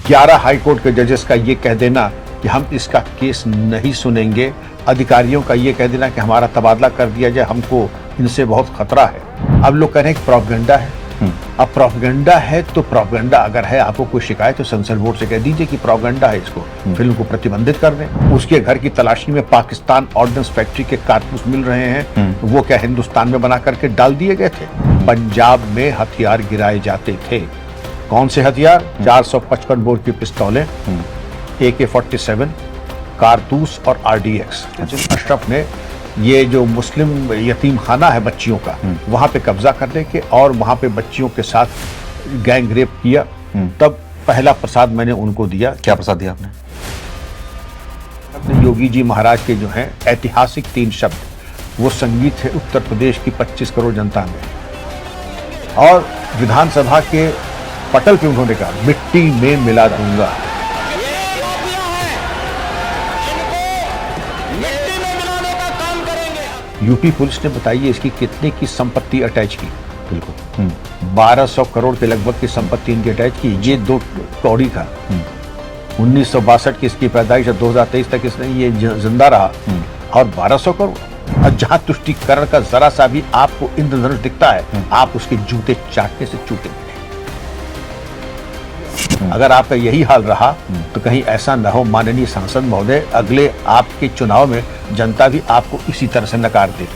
11 high court के जजेस का ये कह देना कि हम इसका केस नहीं सुनेंगे, अधिकारियों का ये कह देना कि हमारा तबादला कर दिया जाए, हमको इनसे बहुत खतरा है। अब लोग कह रहे हैं कि प्रोपेगेंडा है। अब प्रोपेगेंडा है तो प्रोपेगेंडा अगर है, आपको कोई शिकायत तो सेंसर बोर्ड से कह दीजिए कि प्रोपेगेंडा है, इसको फिल्म को प्रतिबंधित कर दें। उसके घर की तलाशी में पाकिस्तान ऑर्डिनेंस फैक्ट्री के कारतूस मिल रहे हैं, वो क्या हिंदुस्तान में बना करके डाल दिए गए थे? पंजाब में हथियार गिराए जाते थे। कौन से हथियार? 455 बोर की पिस्तौलें, AK-47, कारतूस और RDX। अशरफ ने ये जो मुस्लिम यतीम खाना है बच्चियों का, वहां पे कब्जा करने के और वहां पे बच्चियों के साथ गैंग रेप किया, तब पहला प्रसाद मैंने उनको दिया। क्या प्रसाद दिया आपने? योगी जी महाराज के जो हैं ऐतिहासिक 3 शब्द, वो संगीत है उत्तर प्रदेश की 25 करोड़ जनता में। और विधानसभा के पटल पे उन्होंने कहा, मिट्टी में मिला दूंगा। यूपी पुलिस ने बताइए इसकी कितने की संपत्ति अटैच की। बिल्कुल 1200 करोड़ के लगभग की संपत्ति इनकी अटैच की। ये 2 कौड़ी का 1962 की इसकी पैदाइश है, 2023 तक इसने ये जिंदा रहा, और 1200 करोड़। और जहां तुष्टिकरण का जरा सा भी आपको इंद्रधनुष दिखता है, आप उसके जूते चाटने से चूकेंगे। अगर आपका यही हाल रहा तो कहीं ऐसा न हो माननीय सांसद महोदय, अगले आपके चुनाव में जनता भी आपको इसी तरह से नकार दे।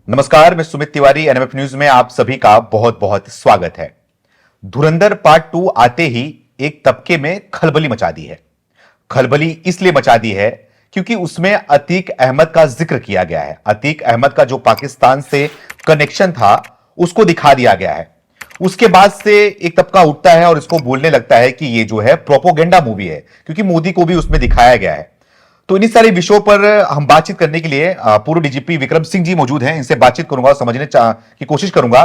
नमस्कार, मैं सुमित तिवारी, एनएमएफ न्यूज में आप सभी का बहुत बहुत स्वागत है। धुरंधर पार्ट 2 आते ही एक तबके में खलबली मचा दी है। खलबली इसलिए मचा दी है क्योंकि उसमें अतीक अहमद का जिक्र किया गया है। अतीक अहमद का जो पाकिस्तान से कनेक्शन था उसको दिखा दिया गया है। उसके बाद से एक तबका उठता है और इसको बोलने लगता है कि ये जो है प्रोपोगेंडा मूवी है, क्योंकि मोदी को भी उसमें दिखाया गया है। तो इन्हीं सारे विषयों पर हम बातचीत करने के लिए पूर्व डीजीपी विक्रम सिंह जी मौजूद हैं। इनसे बातचीत करूंगा, समझने की कोशिश करूंगा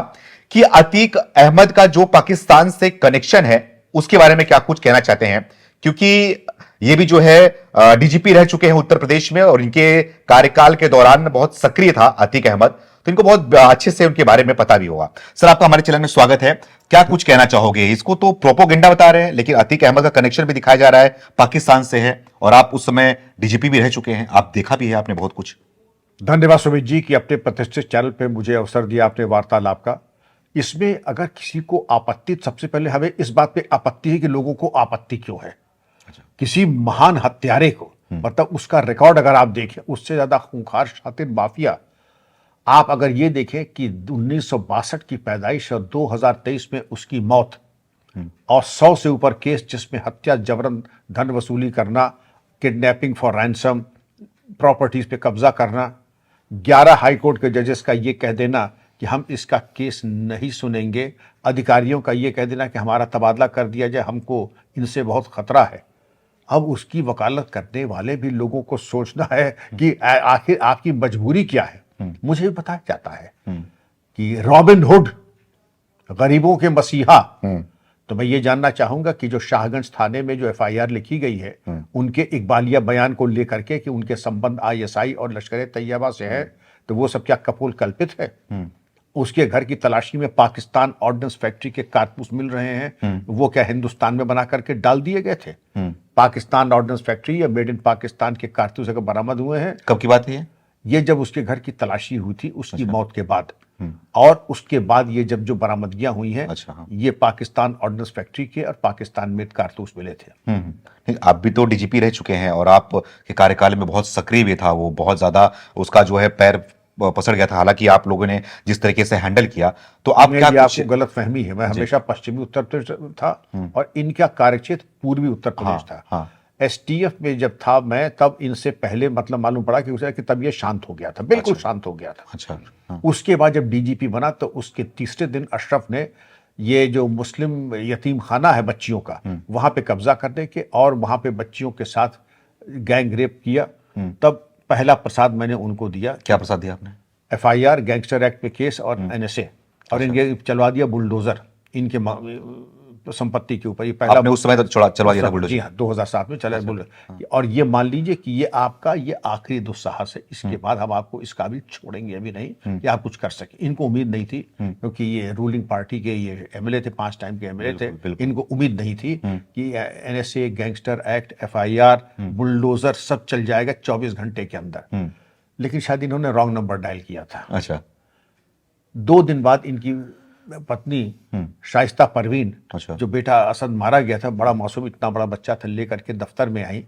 कि अतीक अहमद का जो पाकिस्तान से कनेक्शन है उसके बारे में क्या कुछ कहना चाहते हैं, क्योंकि ये भी जो है डीजीपी रह चुके हैं उत्तर प्रदेश में और इनके कार्यकाल के दौरान बहुत सक्रिय था अतीक अहमद, तो इनको बहुत अच्छे से उनके बारे में पता भी होगा। सर, आपका हमारे चैनल में स्वागत है। क्या कुछ कहना चाहोगे? इसको तो प्रोपोगेंडा बता रहे हैं, लेकिन अतीक अहमद का कनेक्शन भी दिखाया जा रहा है, पाकिस्तान से है, और आप उस समय डीजीपी भी रह चुके हैं, आप देखा भी है आपने बहुत कुछ। धन्यवाद सुमित जी कि अपने प्रतिष्ठित चैनल पे मुझे अवसर दिया आपने वार्तालाप का। इसमें अगर किसी को आपत्ति, सबसे पहले हमें इस बात पे आपत्ति है कि लोगों को आपत्ति क्यों है। किसी महान हत्यारे को, मतलब उसका रिकॉर्ड अगर आप देखें, उससे ज्यादा खूंखार शातिर माफिया, आप अगर ये देखें कि 1962 की पैदाइश और 2023 में उसकी मौत, और 100 से ऊपर केस जिसमें हत्या, जबरन धन वसूली करना, किडनैपिंग फॉर रैंसम, प्रॉपर्टीज पे कब्जा करना, 11 हाईकोर्ट के जजेस का ये कह देना कि हम इसका केस नहीं सुनेंगे, अधिकारियों का ये कह देना कि हमारा तबादला कर दिया जाए, हमको इनसे बहुत खतरा है। अब उसकी वकालत करने वाले भी लोगों को सोचना है कि आखिर आपकी मजबूरी क्या है। मुझे भी बताया जाता है कि रॉबिन हुड, गरीबों के मसीहा, तो मैं ये जानना चाहूंगा कि जो शाहगंज थाने में जो FIR लिखी गई है उनके इकबालिया बयान को लेकर के कि उनके संबंध ISI और लश्कर तैयबा से है, तो वो सब क्या कपोल कल्पित है? उसके घर की तलाशी में पाकिस्तान ऑर्डिनेंस फैक्ट्री के कारतूस मिल रहे हैं, वो क्या हिंदुस्तान में बना करके डाल दिए गए थे? पाकिस्तान ऑर्डिनेंस फैक्ट्री या मेड इन पाकिस्तान के कारतूस अगर बरामद हुए हैं। कब की बात है ये जब उसके घर की तलाशी हुई थी उसकी मौत के बाद, और उसके बाद ये जब जो बरामदगियां हुई हैं, ये पाकिस्तान ऑर्डिनेंस फैक्ट्री के और पाकिस्तान मेड कारतूस मिले थे। आप भी तो डीजीपी रह चुके हैं और आप के कार्यकाल में बहुत सक्रिय भी था, वो बहुत ज्यादा उसका जो है पैर पसड़ गया था, हालांकि आप लोगों ने जिस तरीके से हैंडल किया, तो आप क्या आपको गलत फहमी है। मैं हमेशा पश्चिमी उत्तर प्रदेश था और इनका कार्यक्षेत्र पूर्वी उत्तर प्रदेश था। STF में जब था मैं, तब इनसे पहले मतलब मालूम पड़ा कि तब ये शांत हो गया था, बिल्कुल शांत हो गया था। उसके बाद जब डीजीपी बना तो उसके तीसरे दिन अशरफ ने ये जो मुस्लिम यतीम खाना है बच्चियों का, वहां पे कब्जा करने के और वहां पे बच्चियों के साथ गैंग रेप किया, तब पहला प्रसाद मैंने उनको दिया। क्या प्रसाद दिया आपने? FIR, गैंगस्टर एक्ट पे केस और NSA, और इनके चलवा दिया बुलडोजर, इनके तो संपत्ति के ऊपर ये पहला आपने उस समय तो चलवा दिया था बुलडोजर। जी हाँ, 2007 में चला और ये मान लीजिए कि ये आपका ये आखिरी दुस्साहस है। इसके बाद हम आपको इस काबिल छोड़ेंगे अभी नहीं कि आप कुछ कर सके। इनको उम्मीद नहीं थी क्योंकि ये रूलिंग पार्टी के ये एमएलए थे, 5 टाइम के एमएलए थे। इनको उम्मीद नहीं थी कि NSA, gangster act, FIR, bulldozer सब चल जाएगा 24 घंटे के अंदर। लेकिन शायद इन्होंने रॉन्ग नंबर डायल किया था। अच्छा। 2 दिन बाद इनकी पत्नी शाइस्ता परवीन, अच्छा। जो बेटा असद मारा गया था, बड़ा मासूम, इतना बड़ा बच्चा था, लेकर के दफ्तर में आई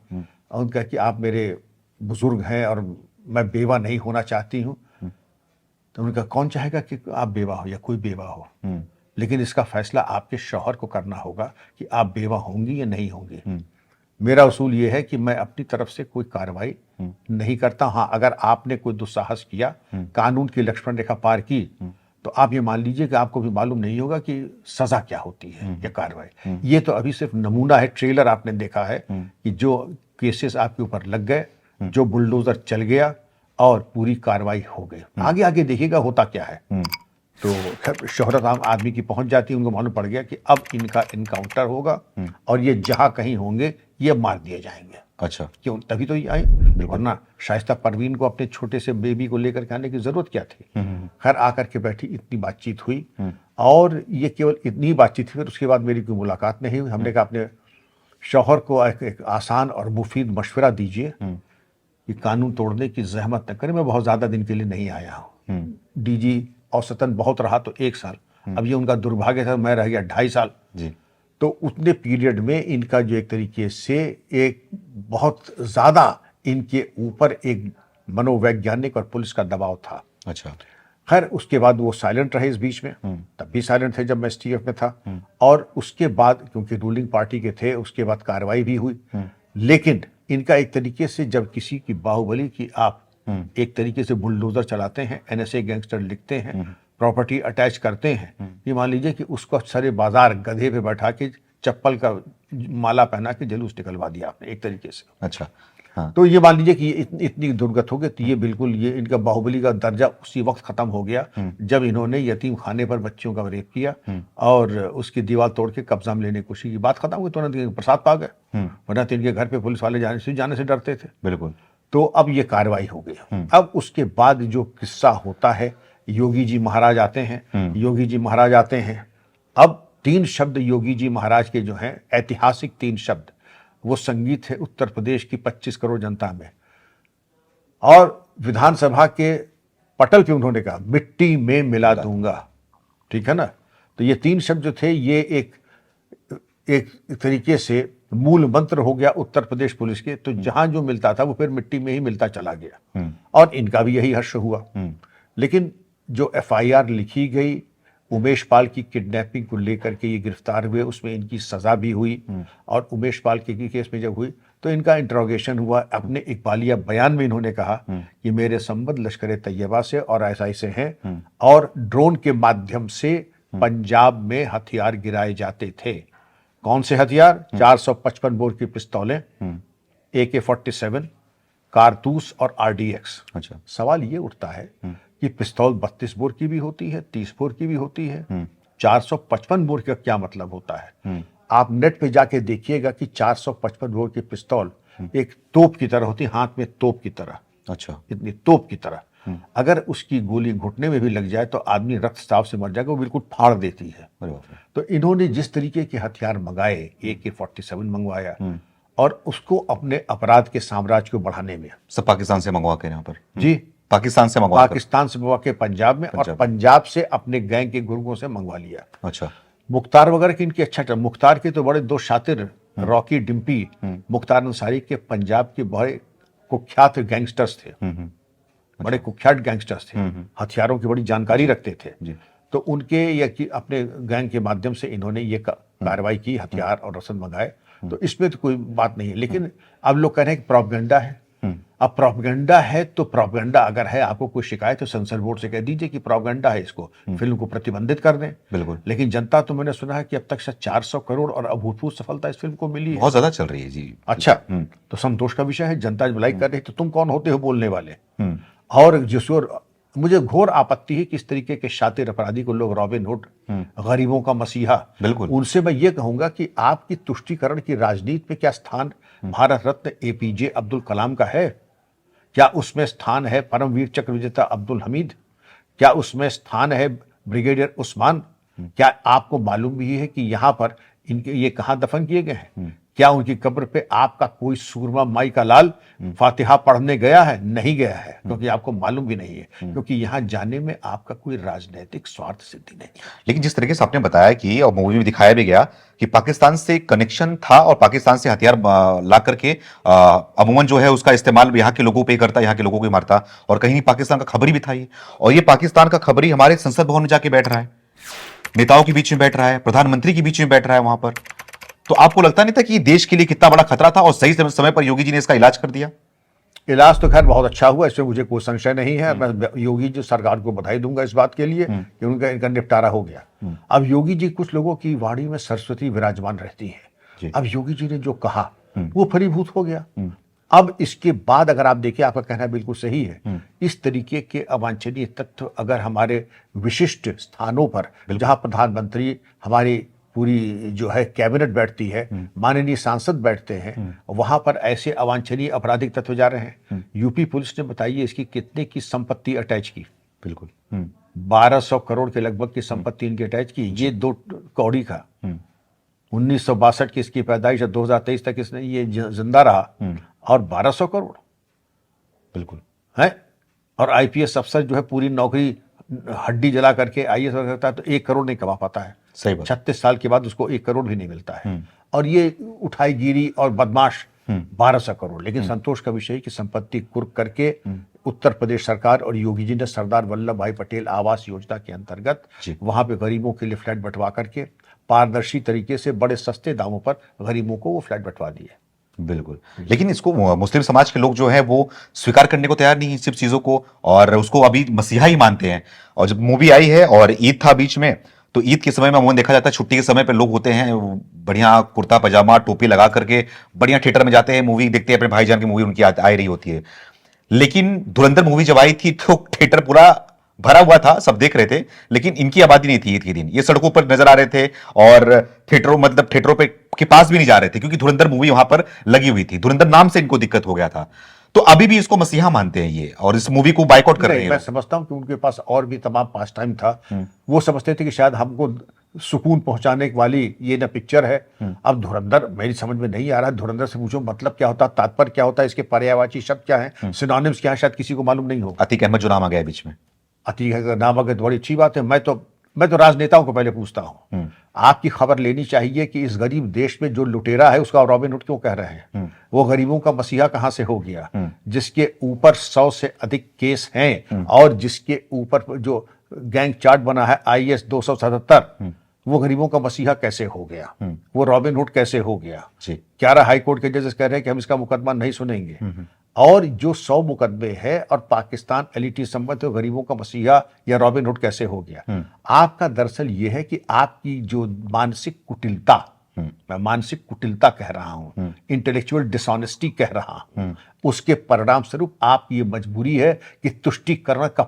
और उनका कि आप मेरे बुजुर्ग हैं और मैं बेवा नहीं होना चाहती हूँ। तो उनका कौन चाहेगा कि आप बेवा हो या कोई बेवा हो, लेकिन इसका फैसला आपके शौहर को करना होगा कि आप बेवा होंगी या नहीं होंगी। मेरा उसूल ये है कि मैं अपनी तरफ से कोई कार्रवाई नहीं करता। हाँ, अगर आपने कोई दुस्साहस किया, कानून की लक्ष्मण रेखा पार की, तो आप ये मान लीजिए कि आपको भी मालूम नहीं होगा कि सजा क्या होती है या कार्रवाई। ये तो अभी सिर्फ नमूना है, ट्रेलर आपने देखा है कि जो केसेस आपके ऊपर लग गए, जो बुलडोजर चल गया और पूरी कार्रवाई हो गई। आगे आगे देखिएगा होता क्या है। तो खैर शोहरत आम आदमी की पहुंच जाती है, उनको मालूम पड़ गया कि अब इनका इनकाउंटर होगा और ये जहां कहीं होंगे ये मार दिए जाएंगे। अच्छा। क्यों, तभी तो ये आए, वरना शाइस्ता परवीन को अपने छोटे से बेबी को लेकर के आने की जरूरत क्या थी। खैर आकर के बैठी, इतनी बातचीत हुई और ये केवल इतनी बातचीत हुई। फिर उसके बाद मेरी कोई मुलाकात नहीं हुई। हमने कहा अपने शौहर को एक आसान और मुफीद मशवरा दीजिए कि कानून तोड़ने की जहमत न करें। मैं बहुत ज्यादा दिन के लिए नहीं आया हूँ। डीजी औसतन बहुत रहा तो 1 साल, अब ये उनका दुर्भाग्य था, मैं रह गया 2.5 साल जी। तो उतने पीरियड में इनका जो एक तरीके से एक बहुत ज्यादा इनके ऊपर एक मनोवैज्ञानिक और पुलिस का दबाव था। अच्छा। खैर उसके बाद वो साइलेंट रहे इस बीच में, तब भी साइलेंट थे जब मैं एसटीएफ में था। और उसके बाद क्योंकि रूलिंग पार्टी के थे, उसके बाद कार्रवाई भी हुई। लेकिन इनका एक तरीके से जब किसी की बाहुबली की आप एक तरीके से बुलडोजर चलाते हैं, एनएसए गैंगस्टर लिखते हैं, प्रॉपर्टी अटैच करते हैं, ये मान लीजिए कि उसको सारे बाजार गधे पे बैठा के चप्पल का माला पहना के जुलूस निकलवा दिया आपने एक तरीके से। अच्छा। हाँ। तो ये मान लीजिए कि इतनी दुर्गत हो गई, तो ये बिल्कुल ये इनका बाहुबली का दर्जा उसी वक्त खत्म हो गया जब इन्होंने यतीम खाने पर बच्चियों का रेप किया और उसकी दीवार तोड़ के कब्जा में लेने की कोशिश की। बात खत्म हुई, तुरंत प्रसाद पा गए, वरना तो इनके घर पे पुलिस वाले जाने से डरते थे। बिल्कुल। तो अब ये कार्रवाई हो गई। अब उसके बाद जो किस्सा होता है, योगी जी महाराज आते हैं। योगी जी महाराज आते हैं, अब 3 शब्द योगी जी महाराज के जो हैं, ऐतिहासिक 3 शब्द, वो संगीत है उत्तर प्रदेश की 25 करोड़ जनता में। और विधानसभा के पटल पे उन्होंने कहा, मिट्टी में मिला दूंगा। ठीक है ना। तो ये 3 शब्द जो थे, ये एक तरीके से मूल मंत्र हो गया उत्तर प्रदेश पुलिस के। तो जहां जो मिलता था वो फिर मिट्टी में ही मिलता चला गया और इनका भी यही हर्ष हुआ। लेकिन जो एफआईआर लिखी गई उमेश पाल की किडनैपिंग को लेकर के, ये गिरफ्तार हुए, उसमें इनकी सजा भी हुई। और उमेश पाल के केस में जब हुई तो इनका इंट्रोगेशन हुआ। अपने इकबालिया बयान में इन्होंने कहा कि मेरे संबंध लश्कर तैयबा से और आईएसआई से हैं और ड्रोन के माध्यम से पंजाब में हथियार गिराए जाते थे। कौन से हथियार? 455 बोर की पिस्तौलें, AK-47, कारतूस और RDX। अच्छा। सवाल ये उठता है कि पिस्तौल 32 बोर की भी होती है, 30 बोर की भी होती है, 455 बोर का क्या मतलब होता है? आप नेट पे जाके देखिएगा कि 455 बोर की पिस्तौल एक तोप की तरह होती है, हाथ में तोप की तरह। अच्छा। इतनी तोप की तरह। अगर उसकी गोली घुटने में भी लग जाए तो आदमी रक्तस्राव से मर जाएगा, वो बिल्कुल फाड़ देती है। तो इन्होंने जिस तरीके के हथियार मंगाए, AK-47 मंगवाया और उसको अपने अपराध के साम्राज्य को बढ़ाने में, सब पाकिस्तान से मंगवा के, यहाँ पर जी पाकिस्तान से मंगवा के पंजाब में, और पंजाब से अपने गैंग के गुर्गों से मंगवा लिया। अच्छा। मुख्तार वगैरह की इनकी अच्छा, मुख्तार के तो बड़े 2 शातिर, रॉकी डिम्पी, मुख्तार अंसारी के पंजाब के बड़े कुख्यात गैंगस्टर्स थे। बड़े कुख्यात गैंगस्टर्स थे, हथियारों की बड़ी जानकारी रखते थे। तो उनके या कि अपने गैंग के माध्यम से इन्होंने ये कार्रवाई की, हथियार और रसद मंगाए। तो इसमें तो कोई बात नहीं है। लेकिन अब लोग कह रहे हैं कि प्रोपेगेंडा है। अब प्रोपेगेंडा है तो प्रोपेगेंडा अगर है, आपको कोई शिकायत तो सेंसर बोर्ड से कह दीजिए कि प्रोपेगेंडा है, इसको फिल्म को प्रतिबंधित कर दें। बिल्कुल। लेकिन जनता, तो मैंने सुना है कि अब तक शायद 400 करोड़ और अभूतपूर्व सफलता इस फिल्म को मिली है। बहुत ज्यादा चल रही है जी। अच्छा, तो संतोष का विषय है। जनता जब लाइक कर रही है तो तुम कौन होते हो बोलने वाले? और जिस मुझे घोर आपत्ति है कि इस तरीके के शातिर अपराधी को लोग रॉबिन हुड, गरीबों का मसीहा, बिल्कुल। उनसे मैं ये कहूंगा कि आपकी तुष्टीकरण की राजनीति में क्या स्थान भारत रत्न एपीजे अब्दुल कलाम का है? क्या उसमें स्थान है परमवीर चक्र विजेता अब्दुल हमीद? क्या उसमें स्थान है ब्रिगेडियर उस्मान? क्या आपको मालूम भी है कि यहाँ पर इनके ये कहाँ दफन किए गए हैं? क्या उनकी कब्र पे आपका कोई सूरमा माई का लाल फातिहा पढ़ने गया है? नहीं गया है, क्योंकि आपको मालूम भी नहीं है, क्योंकि यहाँ जाने में आपका कोई राजनीतिक स्वार्थ सिद्धि नहीं है। लेकिन जिस तरीके से आपने बताया कि और मूवी में दिखाया भी गया कि पाकिस्तान से कनेक्शन था और पाकिस्तान से हथियार ला करके अमूमन जो है उसका इस्तेमाल यहाँ के लोगों पे करता, यहाँ के लोगों को मारता, और कहीं नहीं पाकिस्तान का खबरी भी था ये। और ये पाकिस्तान का खबरी हमारे संसद भवन में जाके बैठ रहा है, नेताओं के बीच में बैठ रहा है, प्रधानमंत्री के बीच में बैठ रहा है वहां पर। तो आपको लगता नहीं था कि देश के लिए कितना बड़ा खतरा था और सही समय पर योगी जी ने इसका इलाज कर दिया? इलाज तो खैर बहुत अच्छा हुआ, इसमें मुझे कोई संशय नहीं है। मैं योगी जी सरकार को बधाई दूंगा इस बात के लिए कि उनका इनका निपटारा हो गया। अब योगी जी, कुछ लोगों की वाणी में सरस्वती विराजमान रहती है। अब योगी जी ने जो कहा वो फलीभूत हो गया। अब इसके बाद अगर आप देखिए, आपका कहना बिल्कुल सही है, इस तरीके के अवांछनीय तत्व अगर हमारे विशिष्ट स्थानों पर, जहां प्रधानमंत्री, हमारी पूरी जो है कैबिनेट बैठती है, माननीय सांसद बैठते हैं, वहां पर ऐसे अवांछनीय आपराधिक तत्व जा रहे हैं। यूपी पुलिस ने बताइए इसकी कितने की संपत्ति अटैच की? बिल्कुल 1200 करोड़ के लगभग की संपत्ति इनकी अटैच की। ये 2 कौड़ी का 1962 की इसकी पैदाइश है, 2023 तक इसने ये जिंदा रहा, और 1200 करोड़ बिल्कुल है। और आईपीएस अफसर जो है पूरी नौकरी हड्डी जला करके आईएएस करता है तो 1 करोड़ नहीं कमा पाता है। सही बात। 36 साल के बाद उसको 1 करोड़ भी नहीं मिलता है। और ये उठाईगिरी और बदमाश 1200 करोड़। लेकिन संतोष का विषय है कि संपत्ति कुर्क करके उत्तर प्रदेश सरकार और योगी जी ने सरदार वल्लभ भाई पटेल आवास योजना के अंतर्गत वहां पे गरीबों के लिए फ्लैट बंटवा करके पारदर्शी तरीके से बड़े सस्ते दामों पर गरीबों को वो फ्लैट बंटवा दिए। बिल्कुल। लेकिन इसको मुस्लिम समाज के लोग जो है वो स्वीकार करने को तैयार नहीं है सिर्फ चीजों को, और उसको अभी मसीहा ही मानते हैं। और जब मूवी आई है और ईद था बीच में, तो ईद के समय में अमूमन देखा जाता है छुट्टी के समय पे लोग होते हैं बढ़िया कुर्ता पजामा टोपी लगा करके बढ़िया थिएटर में जाते हैं, मूवी देखते हैं, अपने भाईजान की मूवी उनकी आ रही होती है। लेकिन धुरंधर मूवी जब आई थी तो थिएटर पूरा भरा हुआ था, सब देख रहे थे, लेकिन इनकी आबादी नहीं थी ईद के दिन। ये सड़कों पर नजर आ रहे थे और थिएटरों पे के पास भी नहीं जा रहे थे, क्योंकि धुरंधर मूवी वहां पर लगी हुई थी। धुरंधर नाम से इनको दिक्कत हो गया था। तो अभी भी इसको मसीहा मानते हैं ये, और इस मूवी को बाइकआउट कर रहे हैं। मैं समझता हूं कि उनके पास और भी तमाम पास टाइम था। वो समझते थे कि शायद हमको सुकून पहुंचाने वाली ये ना पिक्चर है। अब धुरंधर मेरी समझ में नहीं आ रहा है। धुरंधर से पूछो मतलब क्या होता है, तात्पर्य क्या होता है, इसके पर्यायवाची शब्द क्या है, सिनोनिम्स क्या है, शायद किसी को मालूम नहीं हो। अतीक अहमद जो नाम आ गया बीच में, अतीक का नाम अगर बड़ी अच्छी बात है। मैं तो राजनेताओं को पहले पूछता हूं, आपकी खबर लेनी चाहिए कि इस गरीब देश में जो लुटेरा है उसका रॉबिन हुड क्यों कह रहे हैं? वो गरीबों का मसीहा कहां से हो गया? जिसके ऊपर 100 से अधिक केस हैं और जिसके ऊपर जो गैंग चार्ट बना है IS 277, वो गरीबों का मसीहा कैसे हो गया? वो रॉबिन हुड कैसे हो गया? 11 हाईकोर्ट के जजेस कह रहे हैं कि हम इसका मुकदमा नहीं सुनेंगे। और जो 100 मुकदमे है और पाकिस्तान एलिटी संबंध तो गरीबों का मसीहा या रॉबिन हुड कैसे हो गया? आपका दरअसल यह है कि आपकी जो मानसिक कुटिलता, मैं मानसिक कुटिलता कह रहा हूं, इंटेलेक्चुअल डिसऑनेस्टी कह रहा हूं, उसके परिणाम स्वरूप आप ये मजबूरी है कि तुष्टीकरण का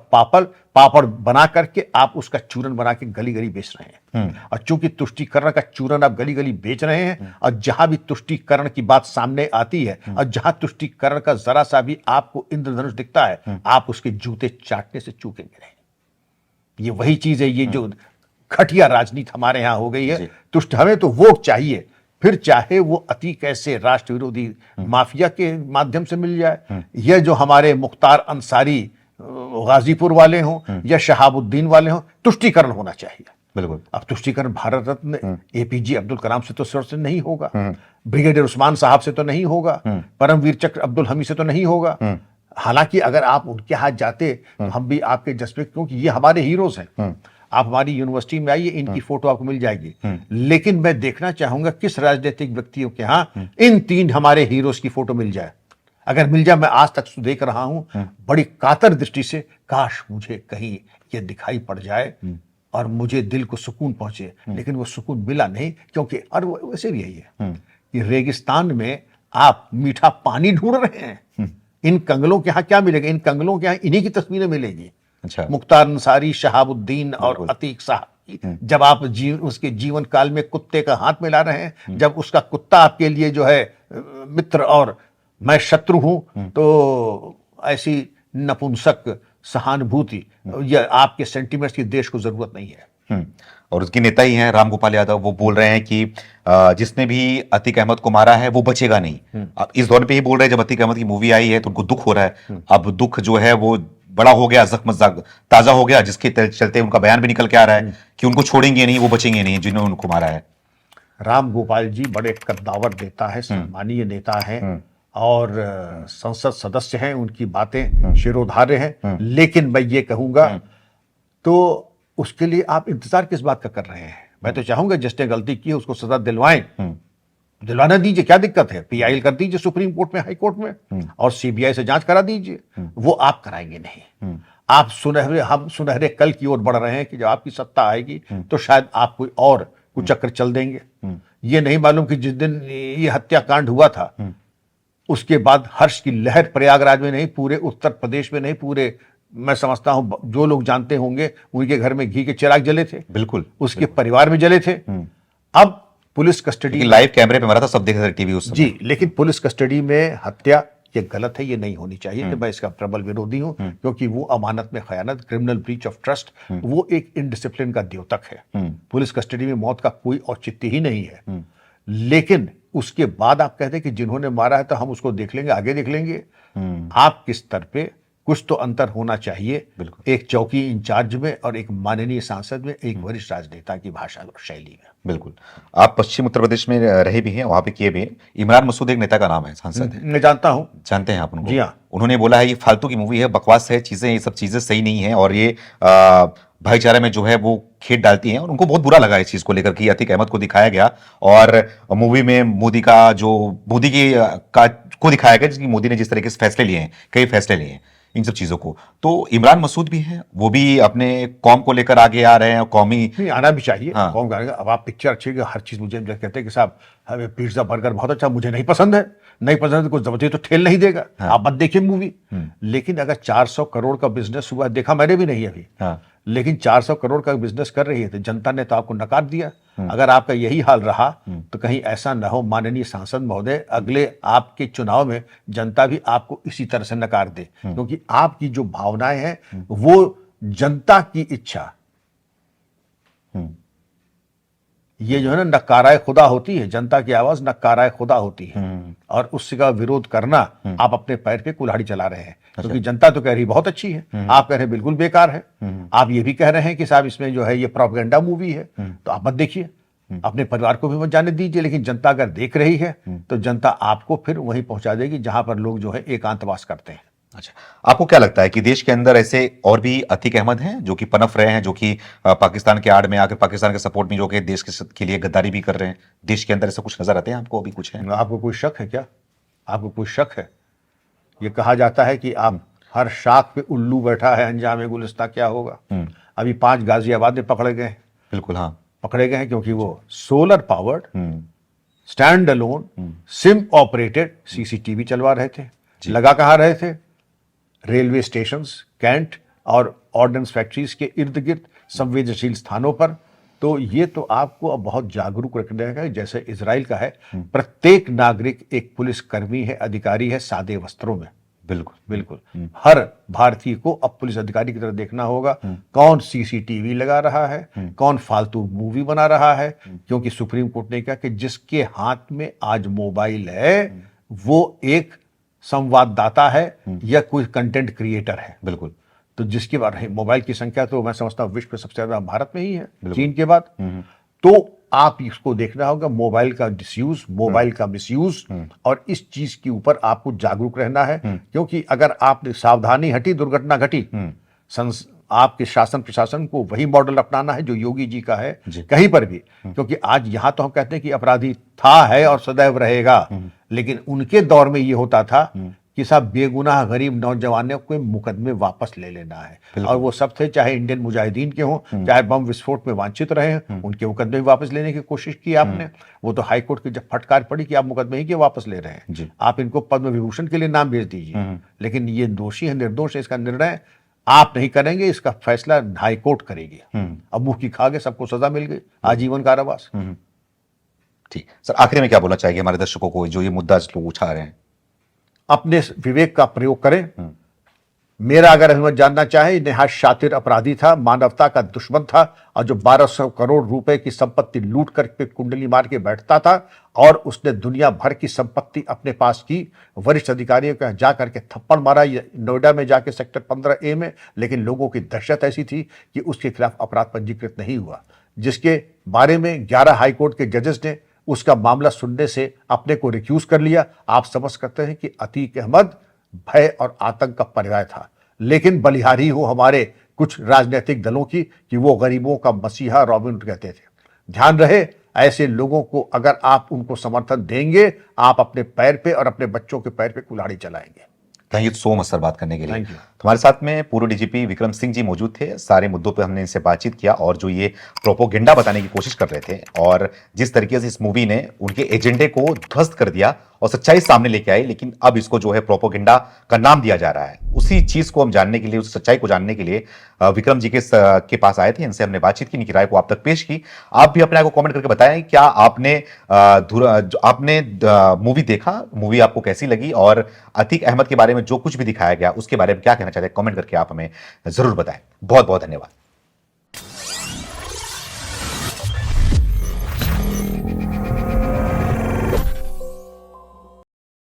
पापड़ बना करके आप उसका चूरन बना के गली गली बेच रहे हैं। और चूंकि तुष्टीकरण का चूरन आप गली गली बेच रहे हैं, और जहां भी तुष्टीकरण की बात सामने आती है और जहां तुष्टीकरण का जरा सा भी आपको इंद्रधनुष दिखता है, आप उसके जूते चाटने से चूकेंगे नहीं। ये वही चीज है, ये जो घटिया राजनीति हमारे यहां हो गई है। तुष्ट हमें तो वोट चाहिए, फिर चाहे वो अति कैसे राष्ट्र विरोधी माफिया के माध्यम से मिल जाए, या जो हमारे मुख्तार अंसारी गाजीपुर वाले हों या शहाबुद्दीन वाले हों, तुष्टीकरण होना चाहिए। बिल्कुल। अब तुष्टीकरण भारत रत्न APJ अब्दुल कलाम से तो से नहीं होगा, ब्रिगेडियर उस्मान साहब से तो नहीं होगा, परमवीर चक्र अब्दुल हमीद से तो नहीं होगा। हालांकि अगर आप उनके हाथ जाते तो हम भी आपके जज्बे, क्योंकि ये हमारे हीरोज हैं। आप हमारी यूनिवर्सिटी में आइए, इनकी फोटो आपको मिल जाएगी। लेकिन मैं देखना चाहूंगा किस राजनीतिक व्यक्तियों के यहाँ इन 3 हमारे हीरोज की फोटो मिल जाए। अगर मिल जाए, मैं आज तक देख रहा हूं बड़ी कातर दृष्टि से, काश मुझे कहीं ये दिखाई पड़ जाए और मुझे दिल को सुकून पहुंचे। लेकिन वो सुकून मिला नहीं, क्योंकि और वैसे भी यही है कि रेगिस्तान में आप मीठा पानी ढूंढ रहे हैं। इन कंगलों के यहाँ क्या मिलेगा? इन कंगलों के यहाँ इन्हीं की तस्वीरें मिलेगी। अच्छा। मुख्तार अंसारी, शहाबुद्दीन और अतीक साहब की, जब आप उसके जीवन काल में कुत्ते का हाथ मिला रहे हैं, जब उसका कुत्ता आपके लिए जो है मित्र और मैं शत्रु हूं, तो ऐसी नपुंसक सहानुभूति या आपके सेंटिमेंट्स की देश को जरूरत नहीं है। और उसके नेता ही हैं राम गोपाल यादव, वो बोल रहे हैं कि जिसने भी अतीक अहमद को मारा है वो बचेगा नहीं। अब इस दौर पे ही बोल रहे हैं, जब अतीक अहमद की मूवी आई है तो उनको दुख हो रहा है। अब दुख जो है वो बड़ा हो गया, जख्म ताजा हो गया, जिसके चलते उनका बयान भी निकल के आ रहा है कि उनको छोड़ेंगे नहीं, वो बचेंगे नहीं जिन्होंने उनको मारा है। राम गोपाल जी बड़े कद्दावर नेता है, सम्मानीय नेता है और संसद सदस्य हैं, उनकी बातें शिरोधार्य हैं। लेकिन मैं ये कहूंगा, तो उसके लिए आप इंतजार किस बात का कर रहे हैं? मैं तो चाहूंगा जिसने गलती की है उसको सजा दिलवाएं, दिलवाना दीजिए, क्या दिक्कत है? पीआईएल कर दीजिए सुप्रीम कोर्ट में, हाई कोर्ट में, और सीबीआई से जांच करा दीजिए। वो आप कराएंगे नहीं। आप हम सुनहरे कल की ओर बढ़ रहे हैं कि जब आपकी सत्ता आएगी तो शायद आप कोई और कुचक्र चल देंगे। ये नहीं मालूम कि जिस दिन ये हत्याकांड हुआ था उसके बाद हर्ष की लहर प्रयागराज में नहीं, पूरे उत्तर प्रदेश में नहीं, पूरे, मैं समझता हूं जो लोग जानते होंगे उनके घर में घी के चिराग जले थे। बिल्कुल, उसके परिवार में जले थे। अब पुलिस कस्टडी, लाइव कैमरे पे मरा था, सब देख रहे थे टीवी उस समय। जी, लेकिन पुलिस कस्टडी में हत्या ये गलत है, ये नहीं होनी चाहिए। मैं इसका प्रबल विरोधी हूं, क्योंकि वो अमानत में खयानत, क्रिमिनल ब्रीच ऑफ ट्रस्ट, वो एक इनडिसिप्लिन का द्योतक है। पुलिस कस्टडी में मौत का कोई औचित्य ही नहीं है। लेकिन उसके बाद आप कहते हैं कि जिन्होंने मारा है तो हम उसको देख लेंगे, आगे देख लेंगे। आप किस स्तर पे, कुछ तो अंतर होना चाहिए एक चौकी इंचार्ज में और एक माननीय सांसद में, एक वरिष्ठ राजनेता की भाषा और शैली में। बिल्कुल। आप पश्चिम उत्तर प्रदेश में रहे भी हैं, वहां पे किए भी हैं। इमरान मसूद एक नेता का नाम है, सांसद है। मैं जानता हूं। जानते हैं आप उनको? जी हाँ। उन्होंने बोला है ये फालतू की मूवी है, बकवास है, चीजें, ये सब चीजें सही नहीं है और ये भाईचारे में जो है वो खेत डालती हैं। और उनको बहुत बुरा लगा इस चीज को लेकर कि अतीक अहमद को दिखाया गया और मूवी में मोदी को दिखाया गया, जिसकी मोदी ने जिस तरीके से फैसले लिए हैं, कई फैसले लिए हैं इन सब चीजों को। तो इमरान मसूद भी है, वो भी अपने कौम को लेकर आगे आ रहे हैं, कौमी नहीं, आना भी चाहिए। हाँ। कौम का, अब आप पिक्चर अच्छी, हर चीज मुझे कहते हैं कि साहब हमें पिज्जा बर्गर बहुत अच्छा, मुझे नहीं पसंद है, नहीं पसंद है तो कोई जबरदस्ती तो ठेल नहीं देगा। हाँ। आप मत देखिए मूवी। लेकिन अगर 400 करोड़ का बिजनेस हुआ, देखा मैंने भी नहीं अभी, हाँ। लेकिन 400 करोड़ का बिजनेस कर रही है तो जनता ने तो आपको नकार दिया। अगर आपका यही हाल रहा तो कहीं ऐसा ना हो माननीय सांसद महोदय, अगले आपके चुनाव में जनता भी आपको इसी तरह से नकार दे, क्योंकि आपकी जो भावनाएं हैं वो जनता की इच्छा, ये जो है ना नकाराए खुदा होती है, जनता की आवाज नकाराए खुदा होती है। और उसका विरोध करना, आप अपने पैर पे कुल्हाड़ी चला रहे हैं। क्योंकि जनता तो कह रही बहुत अच्छी है, आप कह रहे हैं बिल्कुल बेकार है। आप ये भी कह रहे हैं कि साहब इसमें जो है ये प्रोपेगेंडा मूवी है, तो आप मत देखिए, अपने परिवार को भी मत जाने दीजिए। लेकिन जनता अगर देख रही है तो जनता आपको फिर वहीं पहुंचा देगी जहां पर लोग जो है एकांतवास करते हैं। अच्छा, आपको क्या लगता है कि देश के अंदर ऐसे और भी अतीक अहमद हैं जो कि पनप रहे हैं, जो कि पाकिस्तान के आड़ में आकर पाकिस्तान के सपोर्ट में जो कि देश के लिए गद्दारी भी कर रहे हैं? देश के अंदर ऐसा कुछ नजर आते हैं आपको? अभी कुछ है? आपको कोई शक है क्या? आपको कोई शक है? ये कहा जाता है कि आप हर शाख पे उल्लू बैठा है, अंजाम गुलिस्ता क्या होगा। अभी 5 गाजियाबाद में पकड़े गए। बिल्कुल, हाँ, पकड़े गए हैं क्योंकि वो solar powered, stand alone, SIM operated CCTV चलवा रहे थे। लगा कहाँ रहे थे? रेलवे स्टेशंस, कैंट और ऑर्डिनेंस फैक्ट्रीज के इर्द गिर्द संवेदनशील स्थानों पर। तो ये तो आपको अब बहुत जागरूक रखने का है। जैसे इजराइल का है, प्रत्येक नागरिक एक पुलिसकर्मी है, अधिकारी है, सादे वस्त्रों में। बिल्कुल बिल्कुल हर भारतीय को अब पुलिस अधिकारी की तरह देखना होगा। कौन सीसीटीवी लगा रहा है, कौन फालतू मूवी बना रहा है। क्योंकि सुप्रीम कोर्ट ने कहा कि जिसके हाथ में आज मोबाइल है वो एक संवाददाता है या कोई कंटेंट क्रिएटर है। बिल्कुल। तो जिसके बाद मोबाइल की संख्या तो मैं समझता हूं विश्व में सबसे ज्यादा भारत में ही है, चीन के बाद। तो आप इसको देखना होगा, मोबाइल का डिसयूज, मोबाइल का मिसयूज, और इस चीज के ऊपर आपको जागरूक रहना है। क्योंकि अगर आपने सावधानी हटी, दुर्घटना घटी। आपके शासन प्रशासन को वही मॉडल अपनाना है जो योगी जी का है कहीं पर भी। क्योंकि आज यहां तो हम कहते हैं कि अपराधी था, है और सदैव रहेगा, लेकिन उनके दौर में ये होता था कि साहब बेगुनाह गरीब नौजवानों को मुकदमे वापस ले लेना है। और वो सब थे, चाहे इंडियन मुजाहिदीन के हों, चाहे बम विस्फोट में वांछित रहे, उनके मुकदमे वापस लेने की कोशिश की आपने। वो तो हाईकोर्ट की जब फटकार पड़ी कि आप मुकदमे ही के वापस ले रहे हैं, आप इनको पद्म विभूषण के लिए नाम भेज दीजिए। लेकिन ये दोषी है, निर्दोष है, इसका निर्णय आप नहीं करेंगे, इसका फैसला हाई कोर्ट करेगी। अब मुंह की खा गए, सबको सजा मिल गई, आजीवन कारावास। ठीक सर, आखिरी में क्या बोलना चाहिए हमारे दर्शकों को जो ये मुद्दा लोग उठा रहे हैं? अपने विवेक का प्रयोग करें। मेरा अगर अहमद जानना चाहे, निहायत शातिर अपराधी था, मानवता का दुश्मन था, और जो 1200 करोड़ रुपए की संपत्ति लूट करके कुंडली मार के बैठता था, और उसने दुनिया भर की संपत्ति अपने पास की। वरिष्ठ अधिकारियों का जा करके थप्पड़ मारा नोएडा में जाके सेक्टर 15A में, लेकिन लोगों की दहशत ऐसी थी कि उसके खिलाफ अपराध पंजीकृत नहीं हुआ, जिसके बारे में 11 हाईकोर्ट के जजेस ने उसका मामला सुनने से अपने को रिक्यूज कर लिया। आप समझ सकते हैं कि अतीक अहमद भय और आतंक का पर्याय था। लेकिन बलिहारी हो हमारे कुछ राजनीतिक दलों की कि वो गरीबों का मसीहा रॉबिन हुड कहते थे। ध्यान रहे, ऐसे लोगों को अगर आप उनको समर्थन देंगे, आप अपने पैर पे और अपने बच्चों के पैर पे कुल्हाड़ी चलाएंगे। Thank you so much sir बात करने के लिए। Thank you. हमारे साथ में पूर्व डीजीपी विक्रम सिंह जी मौजूद थे। सारे मुद्दों पे हमने इनसे बातचीत किया और जो ये प्रोपोगेंडा बताने की कोशिश कर रहे थे और जिस तरीके से इस मूवी ने उनके एजेंडे को ध्वस्त कर दिया और सच्चाई सामने लेके आई, लेकिन अब इसको जो है प्रोपोगेंडा का नाम दिया जा रहा है। उसी चीज को हम जानने के लिए, उस सच्चाई को जानने के लिए विक्रम जी के पास आए थे। इनसे हमने बातचीत की, इनकी राय को आप तक पेश की। आप भी अपने आप को कमेंट करके बताएं, क्या आपने मूवी देखा, मूवी आपको कैसी लगी, और अतीक अहमद के बारे में जो कुछ भी दिखाया गया उसके बारे में क्या कहना चाहते हैं, कमेंट करके आप हमें जरूर बताएं। बहुत बहुत धन्यवाद।